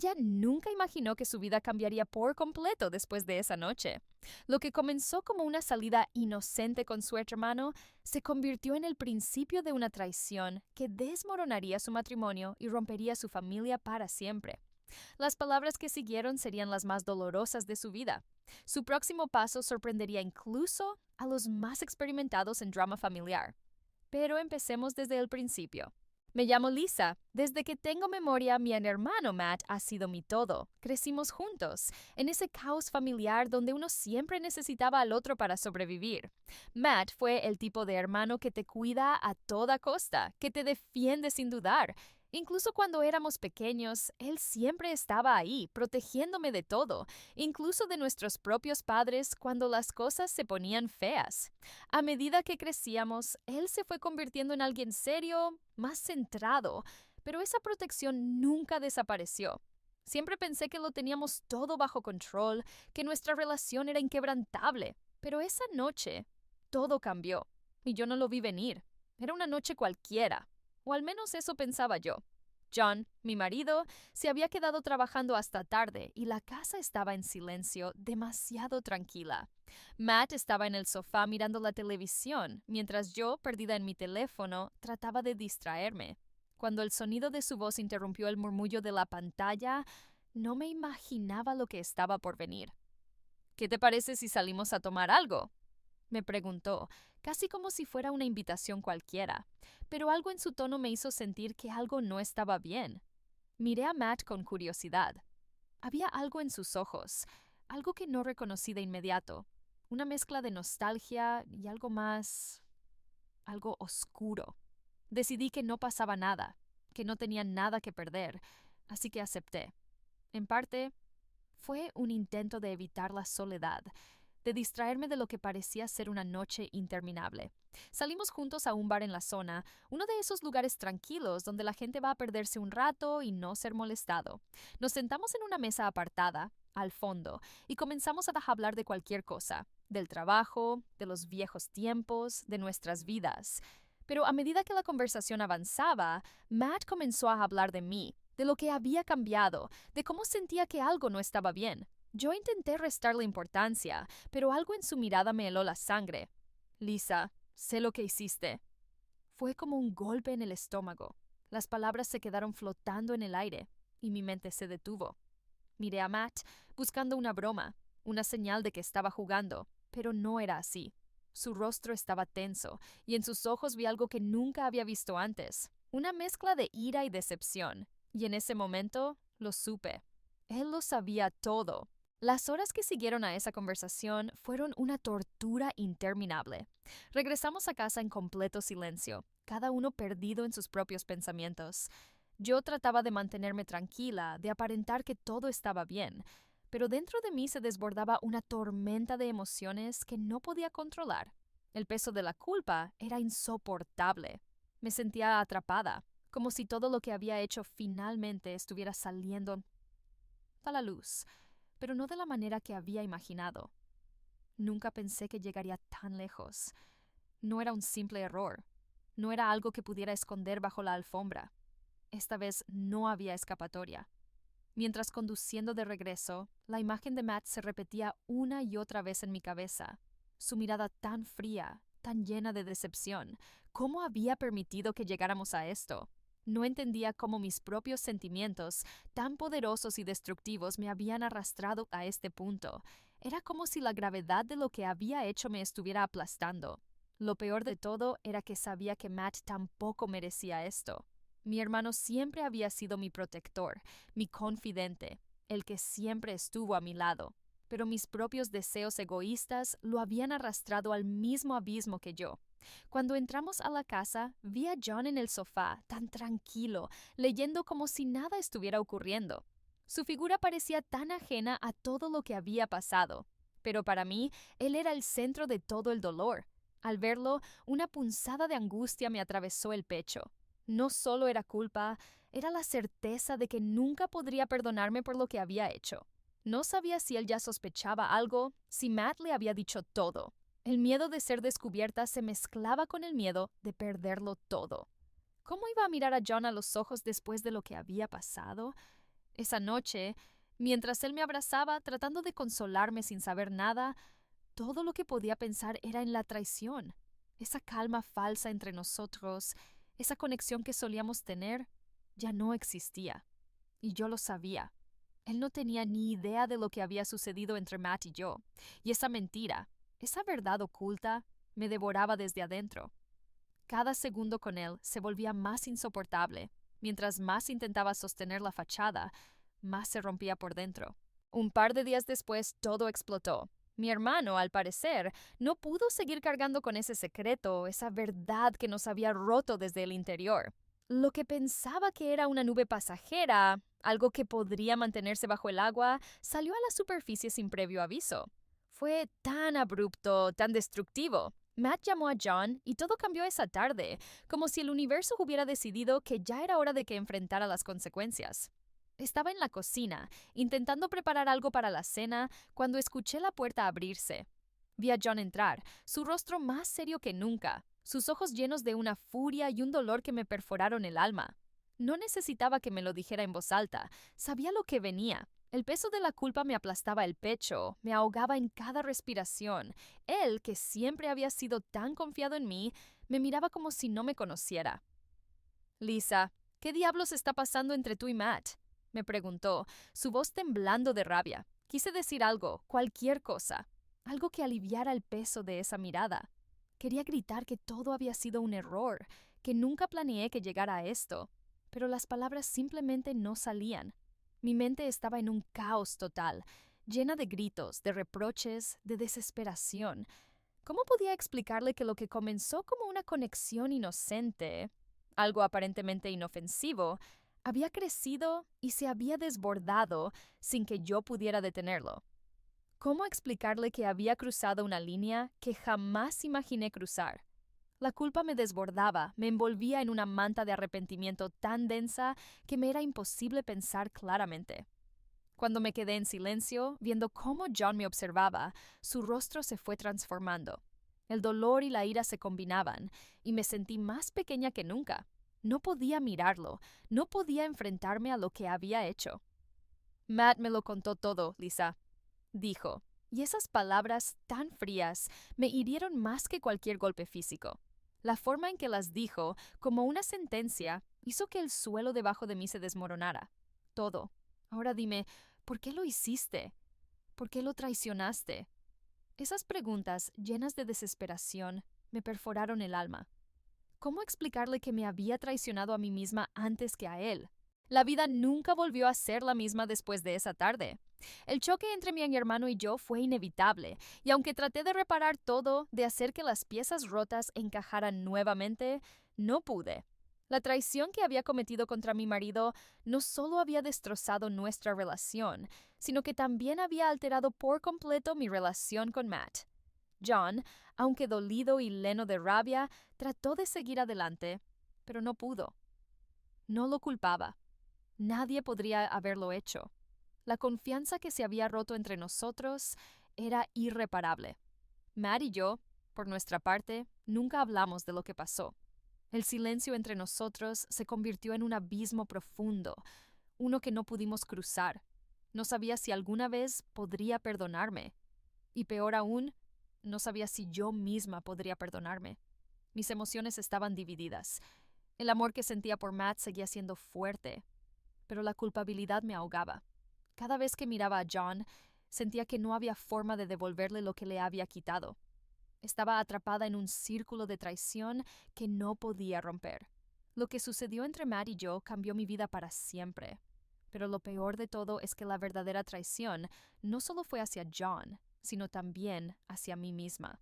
Ella nunca imaginó que su vida cambiaría por completo después de esa noche. Lo que comenzó como una salida inocente con su hermano se convirtió en el principio de una traición que desmoronaría su matrimonio y rompería su familia para siempre. Las palabras que siguieron serían las más dolorosas de su vida. Su próximo paso sorprendería incluso a los más experimentados en drama familiar. Pero empecemos desde el principio. Me llamo Lisa. Desde que tengo memoria, mi hermano Matt ha sido mi todo. Crecimos juntos, en ese caos familiar donde uno siempre necesitaba al otro para sobrevivir. Matt fue el tipo de hermano que te cuida a toda costa, que te defiende sin dudar. Incluso cuando éramos pequeños, él siempre estaba ahí, protegiéndome de todo, incluso de nuestros propios padres cuando las cosas se ponían feas. A medida que crecíamos, él se fue convirtiendo en alguien serio, más centrado, pero esa protección nunca desapareció. Siempre pensé que lo teníamos todo bajo control, que nuestra relación era inquebrantable, pero esa noche todo cambió, y yo no lo vi venir. Era una noche cualquiera, o al menos eso pensaba yo. John, mi marido, se había quedado trabajando hasta tarde y la casa estaba en silencio, demasiado tranquila. Matt estaba en el sofá mirando la televisión, mientras yo, perdida en mi teléfono, trataba de distraerme. Cuando el sonido de su voz interrumpió el murmullo de la pantalla, no me imaginaba lo que estaba por venir. ¿Qué te parece si salimos a tomar algo?, me preguntó, casi como si fuera una invitación cualquiera, pero algo en su tono me hizo sentir que algo no estaba bien. Miré a Matt con curiosidad. Había algo en sus ojos, algo que no reconocí de inmediato, una mezcla de nostalgia y algo más, algo oscuro. Decidí que no pasaba nada, que no tenía nada que perder, así que acepté. En parte, fue un intento de evitar la soledad, de distraerme de lo que parecía ser una noche interminable. Salimos juntos a un bar en la zona, uno de esos lugares tranquilos donde la gente va a perderse un rato y no ser molestado. Nos sentamos en una mesa apartada, al fondo, y comenzamos a hablar de cualquier cosa, del trabajo, de los viejos tiempos, de nuestras vidas. Pero a medida que la conversación avanzaba, Matt comenzó a hablar de mí, de lo que había cambiado, de cómo sentía que algo no estaba bien. Yo intenté restarle importancia, pero algo en su mirada me heló la sangre. Lisa, sé lo que hiciste. Fue como un golpe en el estómago. Las palabras se quedaron flotando en el aire, y mi mente se detuvo. Miré a Matt, buscando una broma, una señal de que estaba jugando, pero no era así. Su rostro estaba tenso, y en sus ojos vi algo que nunca había visto antes, una mezcla de ira y decepción, y en ese momento lo supe. Él lo sabía todo. Las horas que siguieron a esa conversación fueron una tortura interminable. Regresamos a casa en completo silencio, cada uno perdido en sus propios pensamientos. Yo trataba de mantenerme tranquila, de aparentar que todo estaba bien, pero dentro de mí se desbordaba una tormenta de emociones que no podía controlar. El peso de la culpa era insoportable. Me sentía atrapada, como si todo lo que había hecho finalmente estuviera saliendo a la luz, pero no de la manera que había imaginado. Nunca pensé que llegaría tan lejos. No era un simple error. No era algo que pudiera esconder bajo la alfombra. Esta vez no había escapatoria. Mientras conduciendo de regreso, la imagen de Matt se repetía una y otra vez en mi cabeza. Su mirada tan fría, tan llena de decepción. ¿Cómo había permitido que llegáramos a esto? No entendía cómo mis propios sentimientos, tan poderosos y destructivos, me habían arrastrado a este punto. Era como si la gravedad de lo que había hecho me estuviera aplastando. Lo peor de todo era que sabía que Matt tampoco merecía esto. Mi hermano siempre había sido mi protector, mi confidente, el que siempre estuvo a mi lado. Pero mis propios deseos egoístas lo habían arrastrado al mismo abismo que yo. Cuando entramos a la casa, vi a John en el sofá, tan tranquilo, leyendo como si nada estuviera ocurriendo. Su figura parecía tan ajena a todo lo que había pasado. Pero para mí, él era el centro de todo el dolor. Al verlo, una punzada de angustia me atravesó el pecho. No solo era culpa, era la certeza de que nunca podría perdonarme por lo que había hecho. No sabía si él ya sospechaba algo, si Matt le había dicho todo. El miedo de ser descubierta se mezclaba con el miedo de perderlo todo. ¿Cómo iba a mirar a John a los ojos después de lo que había pasado? Esa noche, mientras él me abrazaba tratando de consolarme sin saber nada, todo lo que podía pensar era en la traición. Esa calma falsa entre nosotros, esa conexión que solíamos tener, ya no existía. Y yo lo sabía. Él no tenía ni idea de lo que había sucedido entre Matt y yo. Y esa mentira, esa verdad oculta, me devoraba desde adentro. Cada segundo con él se volvía más insoportable. Mientras más intentaba sostener la fachada, más se rompía por dentro. Un par de días después todo explotó. Mi hermano, al parecer, no pudo seguir cargando con ese secreto, esa verdad que nos había roto desde el interior. Lo que pensaba que era una nube pasajera, algo que podría mantenerse bajo el agua, salió a la superficie sin previo aviso. Fue tan abrupto, tan destructivo. Matt llamó a John y todo cambió esa tarde, como si el universo hubiera decidido que ya era hora de que enfrentara las consecuencias. Estaba en la cocina, intentando preparar algo para la cena, cuando escuché la puerta abrirse. Vi a John entrar, su rostro más serio que nunca, sus ojos llenos de una furia y un dolor que me perforaron el alma. No necesitaba que me lo dijera en voz alta, sabía lo que venía. El peso de la culpa me aplastaba el pecho, me ahogaba en cada respiración. Él, que siempre había sido tan confiado en mí, me miraba como si no me conociera. Lisa, ¿qué diablos está pasando entre tú y Matt? Me preguntó, su voz temblando de rabia. Quise decir algo, cualquier cosa, algo que aliviara el peso de esa mirada. Quería gritar que todo había sido un error, que nunca planeé que llegara a esto, pero las palabras simplemente no salían. Mi mente estaba en un caos total, llena de gritos, de reproches, de desesperación. ¿Cómo podía explicarle que lo que comenzó como una conexión inocente, algo aparentemente inofensivo, había crecido y se había desbordado sin que yo pudiera detenerlo? ¿Cómo explicarle que había cruzado una línea que jamás imaginé cruzar? La culpa me desbordaba, me envolvía en una manta de arrepentimiento tan densa que me era imposible pensar claramente. Cuando me quedé en silencio, viendo cómo John me observaba, su rostro se fue transformando. El dolor y la ira se combinaban, y me sentí más pequeña que nunca. No podía mirarlo, no podía enfrentarme a lo que había hecho. Matt me lo contó todo, Lisa, dijo, y esas palabras tan frías me hirieron más que cualquier golpe físico. La forma en que las dijo, como una sentencia, hizo que el suelo debajo de mí se desmoronara. Todo. Ahora dime, ¿por qué lo hiciste? ¿Por qué lo traicionaste? Esas preguntas, llenas de desesperación, me perforaron el alma. ¿Cómo explicarle que me había traicionado a mí misma antes que a él? La vida nunca volvió a ser la misma después de esa tarde. El choque entre mi hermano y yo fue inevitable, y aunque traté de reparar todo, de hacer que las piezas rotas encajaran nuevamente, no pude. La traición que había cometido contra mi marido no solo había destrozado nuestra relación, sino que también había alterado por completo mi relación con Matt. John, aunque dolido y lleno de rabia, trató de seguir adelante, pero no pudo. No lo culpaba. Nadie podría haberlo hecho. La confianza que se había roto entre nosotros era irreparable. Matt y yo, por nuestra parte, nunca hablamos de lo que pasó. El silencio entre nosotros se convirtió en un abismo profundo, uno que no pudimos cruzar. No sabía si alguna vez podría perdonarme. Y peor aún, no sabía si yo misma podría perdonarme. Mis emociones estaban divididas. El amor que sentía por Matt seguía siendo fuerte, pero la culpabilidad me ahogaba. Cada vez que miraba a John, sentía que no había forma de devolverle lo que le había quitado. Estaba atrapada en un círculo de traición que no podía romper. Lo que sucedió entre Matt y yo cambió mi vida para siempre. Pero lo peor de todo es que la verdadera traición no solo fue hacia John, sino también hacia mí misma.